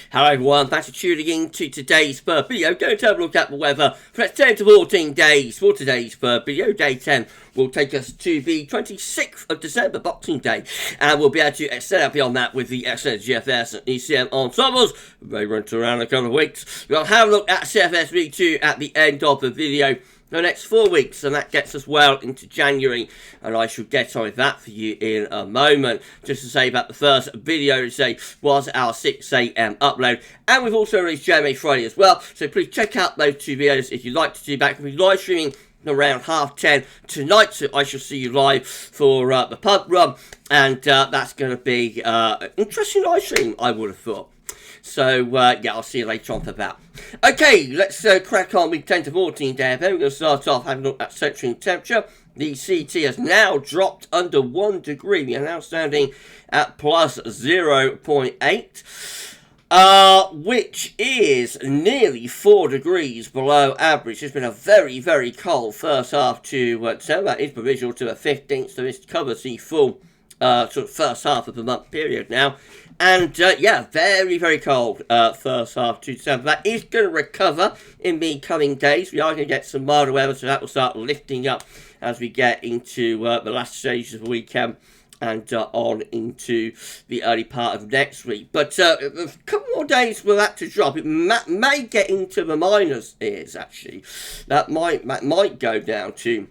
Hello everyone, thanks for tuning in to today's Bird video. Going to have a look at the weather for the next 10 to 14 days for today's Bird video. Day 10 will take us to the 26th of December, Boxing Day. And we'll be able to extend out beyond that with the excellent GFS and ECM ensembles. They run to around a couple of weeks. We'll have a look at CFS V2 at the end of the video for the next 4 weeks, and that gets us well into January, and I shall get on with that for you in a moment. Just to say about the first video today was our 6 AM upload, and we've also released JMA Friday as well, so please check out those two videos if you'd like to do back. We'll be live streaming around 10:30 tonight, so I shall see you live for the pub run, and that's going to be an interesting live stream, I would have thought. So, yeah, I'll see you later on for that. Okay, let's crack on with 10 to 14 day. Then we're going to start off having a look at central temperature. The CT has now dropped under 1 degree. We are now standing at plus 0.8. Which is nearly 4 degrees below average. It's been a very, very cold first half to December. That is provisional to the 15th, so this covers the full sort of first half of the month period now. And, yeah, very, very cold first half to December. That is going to recover in the coming days. We are going to get some milder weather, so that will start lifting up as we get into the last stages of the weekend and on into the early part of next week. But a couple more days for that to drop. It may get into the minus ears, actually. That might go down to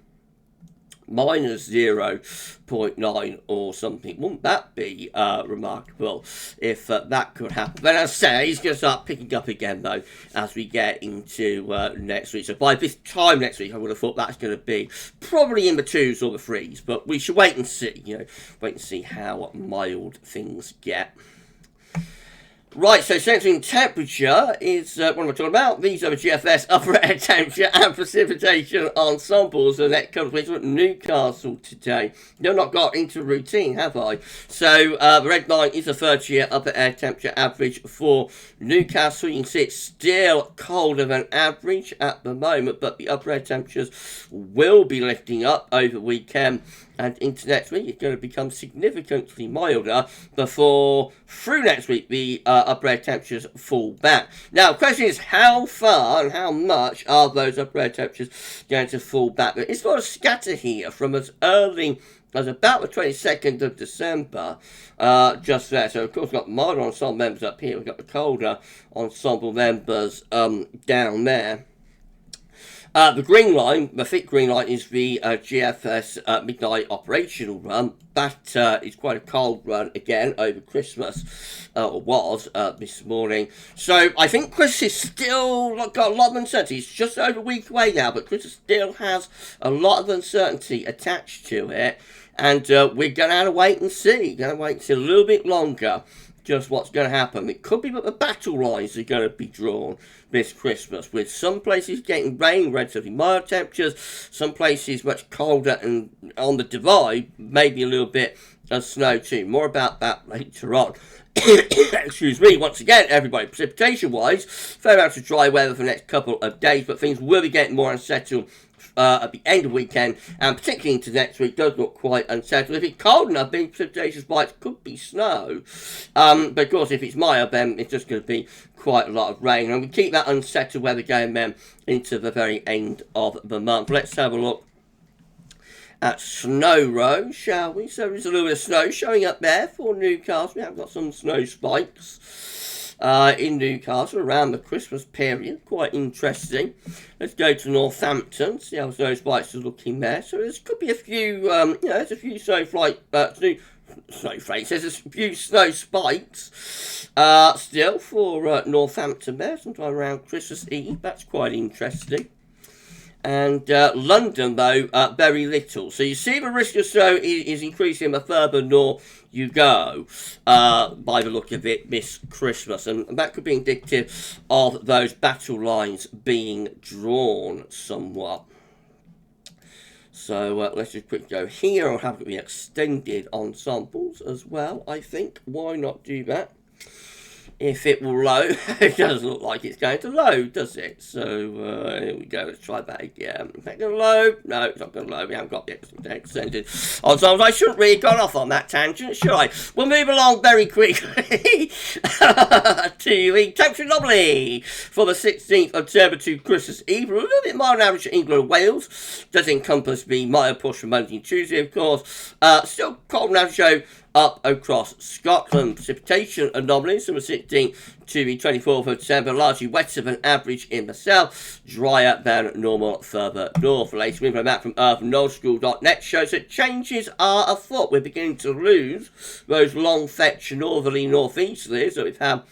minus 0.9 or something. Wouldn't that be remarkable if that could happen? But as I say, he's going to start picking up again, though, as we get into next week. So by this time next week, I would have thought that's going to be probably in the 2s or the 3s. But we should wait and see, wait and see how mild things get. Right, so central temperature is what am I talking about? These are the GFS upper air temperature and precipitation ensembles. The next couple of weeks at Newcastle today. You've not got into routine, have I? So the red line is a 30-year upper air temperature average for Newcastle. You can see it's still colder than average at the moment, but the upper air temperatures will be lifting up over the weekend. And into next week, it's going to become significantly milder before, through next week, the upper air temperatures fall back. Now, the question is, how far and how much are those upper air temperatures going to fall back? It's got a scatter here from as early as about the 22nd of December, just there. So, of course, we've got milder ensemble members up here. We've got the colder ensemble members down there. The green line, the thick green line, is the GFS midnight operational run. That is quite a cold run again over Christmas, or was this morning. So I think Christmas is still got a lot of uncertainty. It's just over a week away now, but Christmas still has a lot of uncertainty attached to it. And we're going to have to wait and see. Going to wait and see a little bit longer just what's going to happen. It could be that the battle lines are going to be drawn this Christmas, with some places getting rain, relatively mild temperatures, some places much colder, and on the divide, maybe a little bit of snow too. More about that later on. Excuse me, once again, everybody, precipitation-wise, fair amount of dry weather for the next couple of days, but things will be getting more unsettled at the end of the weekend, and particularly into next week, does look quite unsettled. If it's cold enough, big precipitation spikes could be snow. But of course, if it's mild, then it's just going to be quite a lot of rain. And we keep that unsettled weather going then into the very end of the month. Let's have a look at Snow Row, shall we? So there's a little bit of snow showing up there for Newcastle. We have got some snow spikes in Newcastle around the Christmas period. Quite interesting. Let's go to Northampton, see how snow spikes are looking there. So there could be a few, there's a few snowflakes. There's a few snow spikes still for Northampton there, sometime around Christmas Eve. That's quite interesting. And London, though, very little. So you see the risk of snow is increasing the further north you go, by the look of it, this Christmas. And that could be indicative of those battle lines being drawn somewhat. So let's just quickly go here. I'll have the extended ensembles as well, I think. Why not do that? If it will load. It doesn't look like it's going to load, does it? So here we go. Let's try that again. Is that going to load? No, it's not going to load. We haven't got the extended ensembles. I shouldn't really have gone off on that tangent, should I? We'll move along very quickly to to the temperature anomaly for the 16th of October to Christmas Eve. A little bit mild average for England and Wales. Does encompass the mild push from Monday and Tuesday, of course. Still cold and average show up across Scotland. Precipitation anomalies from the 16th to the 24th of December, largely wetter than average in the south, drier than normal further north. The latest wind map from earthnodschool.net shows that changes are afoot. We're beginning to lose those long fetch northerly northeasterlies that we've had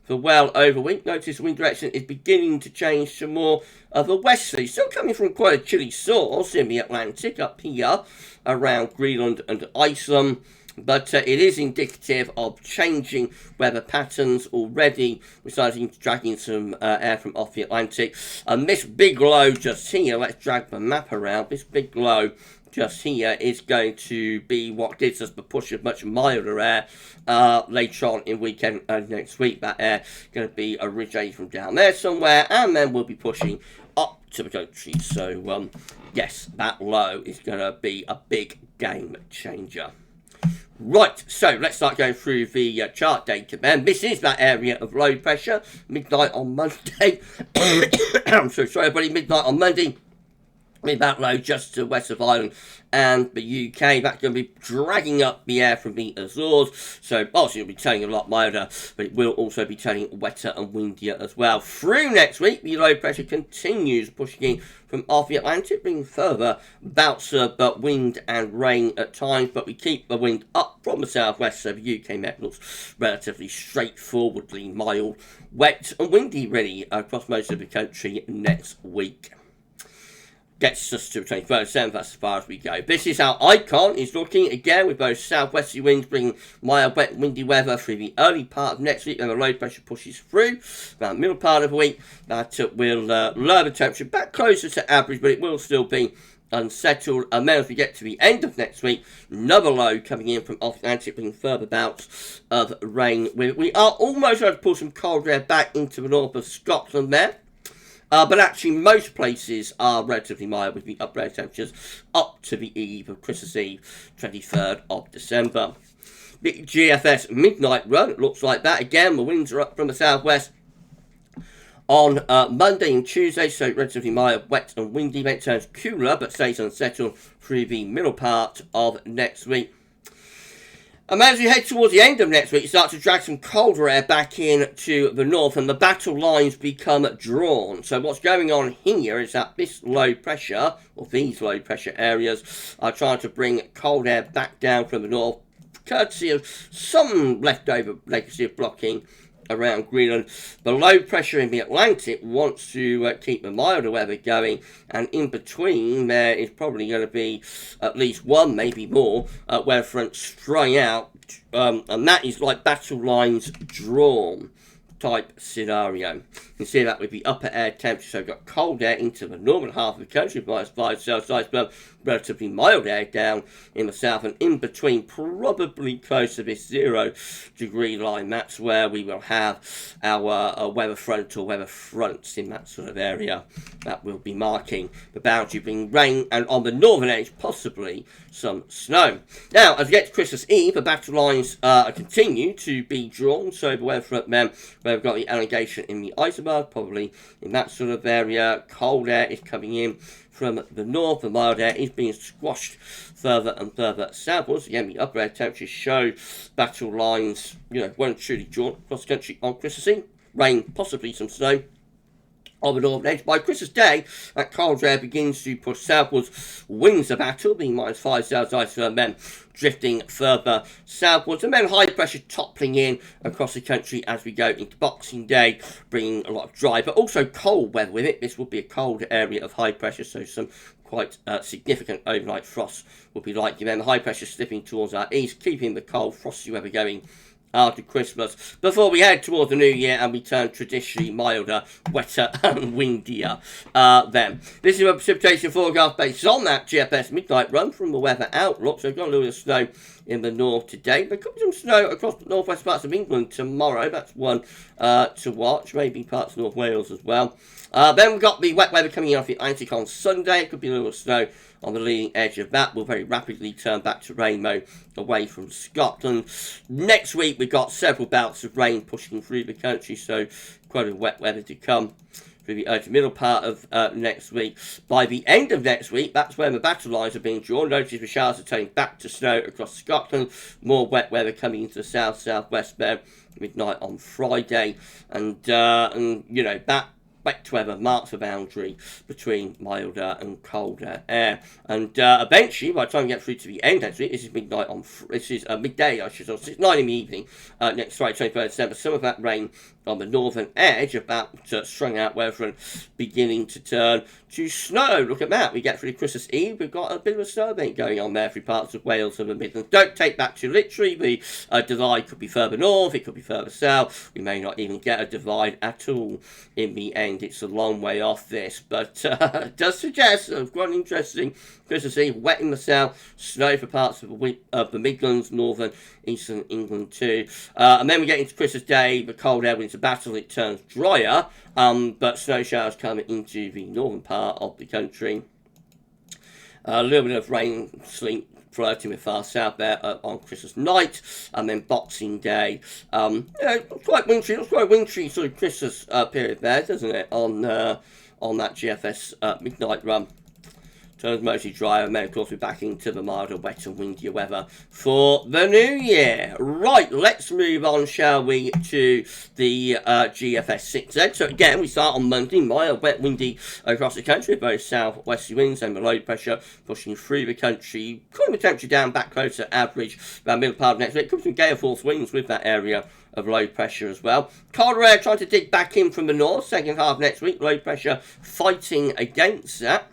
for well over a week. Notice the wind direction is beginning to change to more of a westerly, still coming from quite a chilly source in the Atlantic up here around Greenland and Iceland. But it is indicative of changing weather patterns already. We're starting to drag in some air from off the Atlantic. And this big low just here, let's drag the map around. This big low just here is going to be what gives us the push of much milder air later on in weekend and next week. That air is going to be originating from down there somewhere, and then we'll be pushing up to the country. So, yes, that low is going to be a big game changer. Right, so let's start going through the chart data then. This is that area of low pressure, midnight on Monday. I'm so sorry everybody, midnight on Monday. With that low just to the west of Ireland and the UK. That's going to be dragging up the air from the Azores. So obviously it'll be turning a lot milder, but it will also be turning wetter and windier as well. Through next week, the low pressure continues pushing in from off the Atlantic, bringing further bouts of wind and rain at times, but we keep the wind up from the southwest, so the UK met looks relatively straightforwardly mild, wet and windy really across most of the country next week. Gets us to the 23rd, that's as far as we go. This is how Icon is looking, again with those southwesterly winds bringing mild, wet, windy weather through the early part of next week, and the low pressure pushes through. About the middle part of the week, that will lower the temperature back closer to average, but it will still be unsettled. And then as we get to the end of next week, another low coming in from off Atlantic, bringing further bouts of rain. We are almost going to pull some cold air back into the north of Scotland there. But actually, most places are relatively mild with the upper temperatures up to the eve of Christmas Eve, 23rd of December. The GFS midnight run, it looks like that. Again, the winds are up from the southwest on Monday and Tuesday, so relatively mild, wet and windy. Then it turns cooler, but stays unsettled through the middle part of next week. And as we head towards the end of next week, you start to drag some colder air back in to the north, and the battle lines become drawn. So what's going on here is that this low pressure, or these low pressure areas, are trying to bring cold air back down from the north, courtesy of some leftover legacy of blocking around Greenland. The low pressure in the Atlantic wants to keep the milder weather going, and in between there is probably going to be at least one, maybe more, weather fronts strung out, and that is like battle lines drawn type scenario. You can see that with the upper air temperature, so we've got cold air into the northern half of the country, -5 Celsius, but relatively mild air down in the south, and in between, probably close to this 0 degree line. That's where we will have our weather front or weather fronts in that sort of area. That will be marking the boundary, bringing rain, and on the northern edge, possibly some snow. Now, as we get to Christmas Eve, the battle lines continue to be drawn, so the weather front then, where we've got the elongation in the isobars, probably in that sort of area. Cold air is coming in from the north. The mild air is being squashed further and further southwards. Again, the upper air temperatures show battle lines, weren't truly drawn across the country on Christmas Eve. Rain, possibly some snow on the northern edge. By Christmas Day, that cold air begins to push southwards. Winds of battle being -5 Celsius, and then drifting further southwards, and then high pressure toppling in across the country as we go into Boxing Day, bringing a lot of dry but also cold weather with it. This will be a cold area of high pressure, so some quite significant overnight frost will be likely. Then the high pressure slipping towards our east, keeping the cold frosty weather going after Christmas, before we head towards the new year and we turn traditionally milder, wetter and windier then. This is a precipitation forecast based on that GFS midnight run from the weather outlook. So we've got a little bit of snow in the north today. There could be some snow across the northwest parts of England tomorrow. That's one to watch. Maybe parts of North Wales as well. Then we've got the wet weather coming in off the Atlantic on Sunday. It could be a little snow on the leading edge of that. Will very rapidly turn back to rain mode away from Scotland. Next week, we've got several bouts of rain pushing through the country, so quite a wet weather to come through the middle part of next week. By the end of next week, that's when the battle lines are being drawn. Notice the showers are turning back to snow across Scotland. More wet weather coming into the south-southwest there midnight on Friday. And you know, that wet weather marks the boundary between milder and colder air. And eventually, by the time we get through to the end next week, this is midnight on, this is midday, I should say, it's 9 in the evening, next Friday, 23rd December. Some of that rain on the northern edge, about strung out weather and beginning to turn to snow. Look at that. We get through Christmas Eve. We've got a bit of a snow event going on there through parts of Wales and the Midlands. Don't take that too literally. The divide could be further north. It could be further south. We may not even get a divide at all in the end. It's a long way off this, but it does suggest quite an interesting Christmas Eve. Wet in the south, snow for parts of the Midlands, northern, eastern England too. And then we get into Christmas Day. The cold air wins the battle. It turns drier, but snow showers come into the northern part of the country. A little bit of rain, sleet flirting with far south there on Christmas night, and then Boxing Day. Yeah, quite wintry. Looks quite wintry sort of Christmas period there, doesn't it? On that GFS midnight run. Turns mostly drier, and then of course we're back into the milder, wetter, windier weather for the new year. Right, let's move on, shall we, to the GFS 6Z. So again, we start on Monday, mild, wet, windy across the country, both south-westerly winds and the low pressure pushing through the country, cooling the temperature down back closer to average about middle part of next week. Comes some gale force winds with that area of low pressure as well. Colder air trying to dig back in from the north, second half next week, low pressure fighting against that.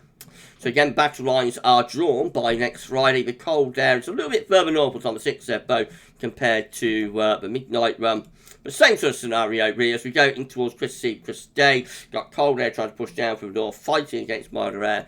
So again, battle lines are drawn by next Friday. The cold air is a little bit further northwards on the 6Z bow compared to the midnight run. But same sort of scenario really as we go in towards Christmas Eve, Christmas Day. Got cold air trying to push down from the north, fighting against milder air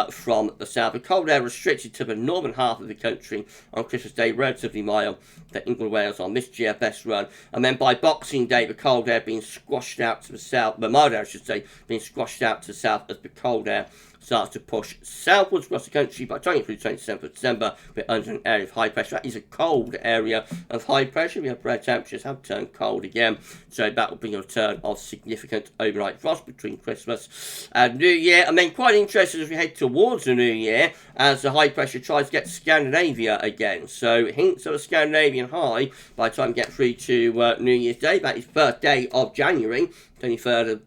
from the south. The cold air restricted to the northern half of the country on Christmas Day, relatively mild to England, Wales on this GFS run. And then by Boxing Day, the cold air being squashed out to the south, the mild air I should say, being squashed out to the south as the cold air starts to push southwards across the country by turning through 27th of December. We're under an area of high pressure. That is a cold area of high pressure. The upper air temperatures have turned cold again, so that will bring a return of significant overnight frost between Christmas and New Year. And then quite interesting as we head towards the New Year, as the high pressure tries to get to Scandinavia again. So hints of a Scandinavian high by the time we get through to New Year's Day. That is first day of January. 23rd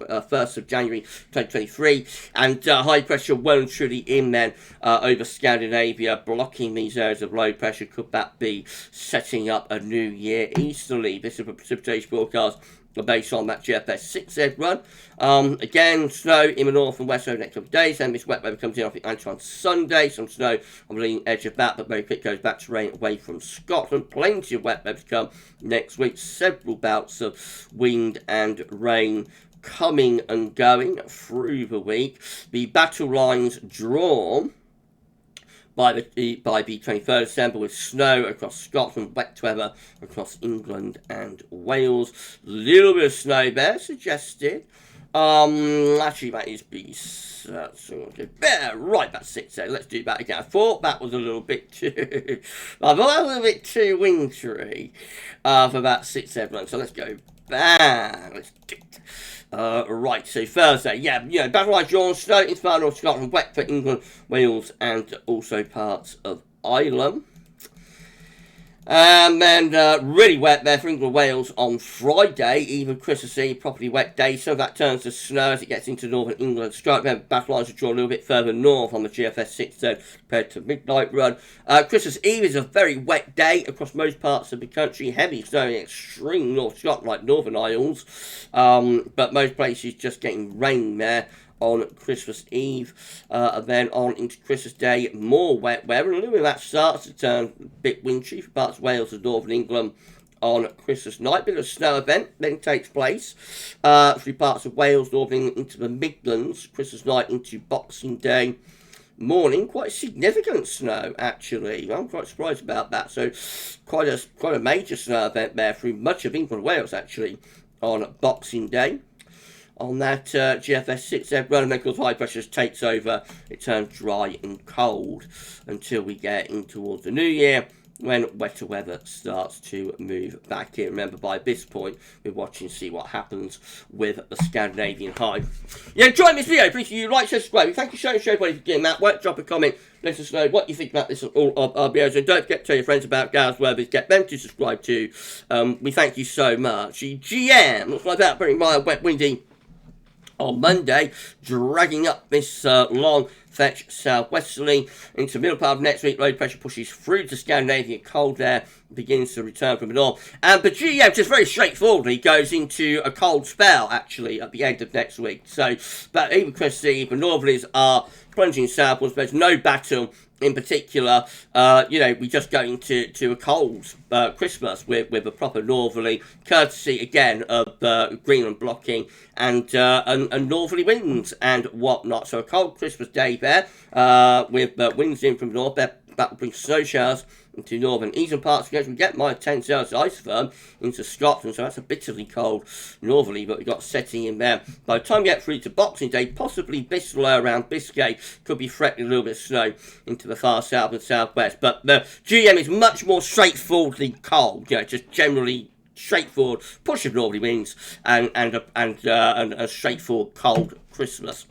of 1st of January 2023, and high pressure well and truly in then over Scandinavia, blocking these areas of low pressure. Could that be setting up a new year easterly? This is a precipitation forecast based on that GFS 6Z run. Again, snow in the north and west over the next couple of days. Then this wet weather comes in off the Atlantic on Sunday. Some snow on the leading edge of that, but very quick goes back to rain away from Scotland. Plenty of wet weather to come next week. Several bouts of wind and rain coming and going through the week. The battle lines drawn by the 23rd of December with snow across Scotland, wet weather across England and Wales. Little bit of snow there suggested. Actually, that is right, that's 6 there. Let's do that again. I thought that was a little bit too wintry for that 6 run. So let's go back. Let's do it. Right, so Thursday, battle lines drawn, snow in far north Scotland, wet for England, Wales, and also parts of Ireland. And then really wet there for England, Wales on Friday, even Christmas Eve, properly wet day. So that turns to snow as it gets into northern England. Remember, battle lines are drawn a little bit further north on the GFS 6 zone compared to midnight run. Christmas Eve is a very wet day across most parts of the country. Heavy snow in extreme North Scotland, like Northern Isles. But most places just getting rain there on Christmas Eve, and then on into Christmas Day, more wet weather, and a little bit of that starts to turn a bit wintry for parts of Wales and Northern England on Christmas night. Bit of a snow event then takes place through parts of Wales, Northern England into the Midlands, Christmas night into Boxing Day. morning, quite significant snow actually. I'm quite surprised about that. So quite a major snow event there through much of England and Wales actually on Boxing Day. On that GFS 6 run, and of course high pressure takes over. It turns dry and cold until we get in towards the new year, when wetter weather starts to move back in. Remember, by this point, we're watching to see what happens with the Scandinavian high. Yeah, enjoying this video. Please, you like, share, subscribe. Thank you so much, everybody, for getting that work. Drop a comment. Let us know what you think about this and all of our videos. And don't forget to tell your friends about GavsWeatherVids. Get them to subscribe too. We thank you so much. GM looks like that, very mild, wet, windy on Monday, dragging up this long fetch southwesterly into the middle part of next week. Low pressure pushes through to Scandinavia, cold air begins to return from the north, and the GM just very straightforwardly goes into a cold spell actually at the end of next week. So, but even Christmas Eve, the northerlies are plunging southwards. There's no battle in particular. We just go into a cold Christmas with a proper northerly, courtesy again of Greenland blocking and northerly winds and whatnot. So a cold Christmas day there with winds in from the north. That will bring snow showers into northern eastern parts. We get -10 Celsius isotherm into Scotland, so that's a bitterly cold northerly, but we've got setting in there. By the time we get through to Boxing Day, possibly Bristol around Biscay could be threatening a little bit of snow into the far south and southwest. But the GM is much more straightforwardly cold, just generally straightforward push of northerly winds and a straightforward cold Christmas.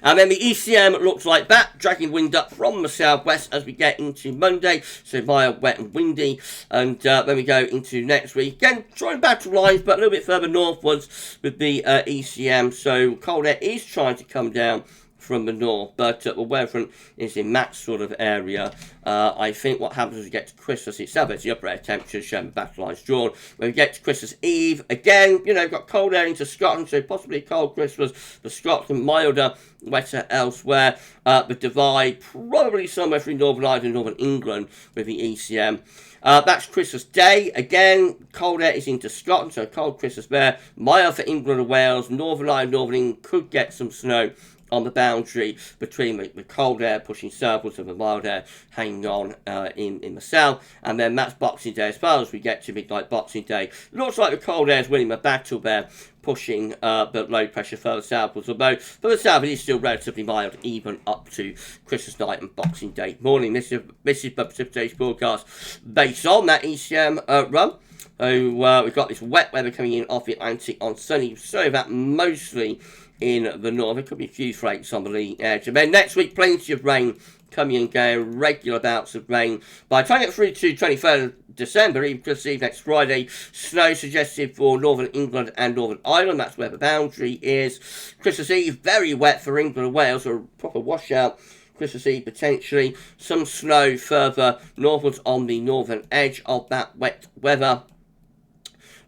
And then the ECM looks like that, dragging wind up from the southwest as we get into Monday, so mild, wet and windy. And then we go into next week, again, trying battle lines, but a little bit further northwards with the ECM. So cold air is trying to come down from the north, but the weather front is in that sort of area. I think what happens as we get to Christmas itself, it's the upper air temperatures showing battle lines drawn. When we get to Christmas Eve, again, we've got cold air into Scotland, so possibly a cold Christmas for Scotland, milder, wetter elsewhere. The divide probably somewhere through Northern Ireland and Northern England with the ECM. That's Christmas Day. Again, cold air is into Scotland, so cold Christmas there. Mild for England and Wales. Northern Ireland, Northern England could get some snow on the boundary between the cold air pushing southwards and the mild air hanging on in the south. And then that's Boxing Day. As far as we get to midnight Boxing Day, looks like the cold air is winning the battle there, pushing the low pressure further southwards. Although for the south it is still relatively mild even up to Christmas night and Boxing Day morning. This is the precipitation forecast based on that ECM run. So we've got this wet weather coming in off the Atlantic on sunny, so that mostly in the north. There could be a few flakes on the leading edge. And then next week, plenty of rain coming and going, regular bouts of rain. By the time you get through to 23rd of December, even Christmas Eve next Friday, snow suggested for Northern England and Northern Ireland. That's where the boundary is. Christmas Eve, very wet for England and Wales, so a proper washout. Christmas Eve potentially. Some snow further northwards on the northern edge of that wet weather.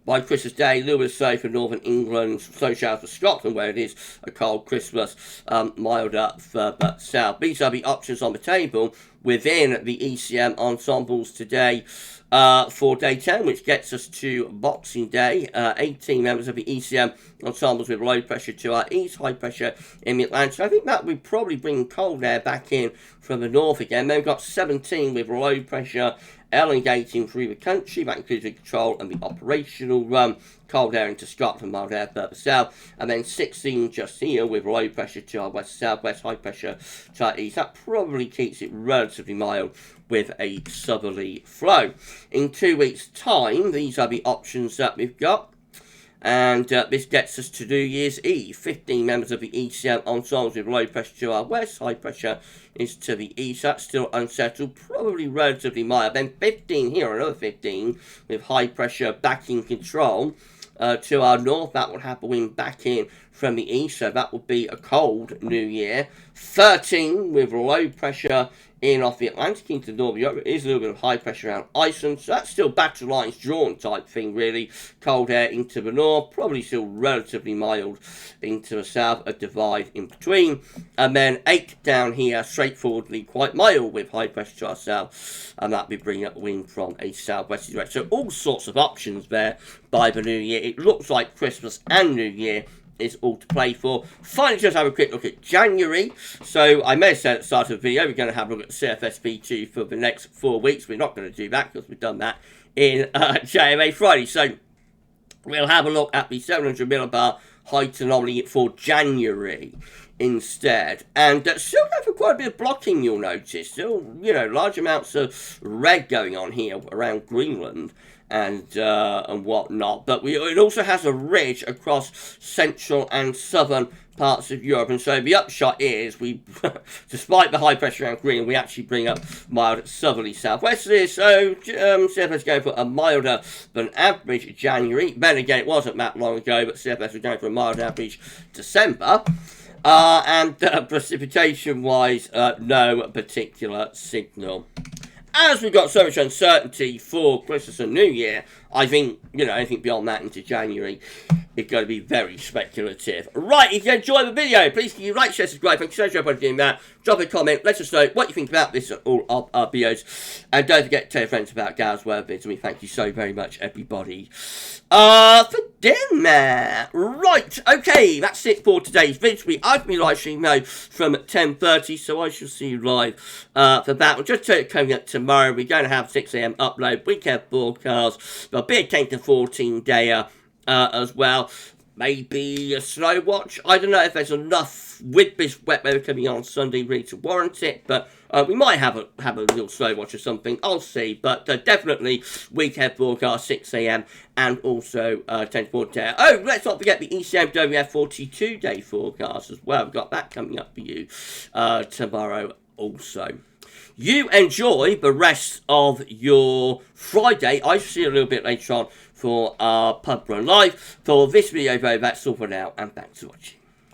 By Christmas Day, a little bit of snow for Northern England, snow showers for Scotland, where it is a cold Christmas, milder further south. These are the options on the table within the ECM ensembles today for day 10, which gets us to Boxing Day. 18 members of the ECM ensembles with low pressure to our east, high pressure in the Atlantic. I think that would probably bring cold air back in from the north again. Then we've got 17 with low pressure elongating through the country. That includes the control and the operational run. Cold air into Scotland, mild air further south. And then 16 just here with low pressure to our west-southwest, high pressure to our east. That probably keeps it relatively mild with a southerly flow. In 2 weeks' time, these are the options that we've got. And this gets us to New Year's Eve. 15 members of the ECM ensembles with low pressure to our west, high pressure is to the east. That's still unsettled, probably relatively mild. Then 15 here, another 15 with high pressure back in control to our north. That will have the wind back in from the east, so that will be a cold New Year. 13 with low pressure in off the Atlantic into Northern Europe. There is a little bit of high pressure around Iceland, so that's still battle lines drawn type thing really. Cold air into the north, probably still relatively mild into the south, a divide in between. And then 8 down here, straightforwardly quite mild with high pressure to our south, and that will be bringing up wind from a southwesterly direction. So all sorts of options there by the new year. It looks like Christmas and New Year is all to play for. Finally, just have a quick look at January. So I may have said at the start of the video, we're going to have a look at CFS V2 for the next 4 weeks. We're not going to do that because we've done that in JMA Friday. So we'll have a look at the 700 millibar height anomaly for January instead. And still going for quite a bit of blocking, you'll notice. Still, you know, large amounts of red going on here around Greenland and whatnot. But it also has a ridge across central and southern parts of Europe. And so the upshot is, we, despite the high pressure around Greenland, we actually bring up mild southerly southwesterly. So CFS going for a milder than average January. Then again, it wasn't that long ago, but CFS was going for a mild average December. And precipitation-wise, no particular signal. As we've got so much uncertainty for Christmas and New Year, I think, you know, anything beyond that into January is going to be very speculative. Right, if you enjoyed the video, please can you like, share, subscribe. Thank you so much for doing that. Drop a comment, let us know what you think about this and all of our videos. And don't forget to tell your friends about GavsWeatherVids. And we thank you so very much, everybody, for dinner. Right, okay, that's it for today's video. I've been live streaming now from 10:30, so I shall see you live for that. We'll just tell you coming up tomorrow, we're going to have 6 AM upload, weekend forecast, there'll be a 10 to 14 day as well. Maybe a snow watch. I don't know if there's enough with this wet weather coming on Sunday really to warrant it, but we might have a little snow watch or something. I'll see, but definitely weekend forecast 6 AM and also 10 to 14 day. Oh, let's not forget the ECM WF 42 day forecast as well. We've got that coming up for you tomorrow also. You enjoy the rest of your Friday. I shall see you a little bit later on for our pub run live. For this video, though, that's all for now, and thanks for watching.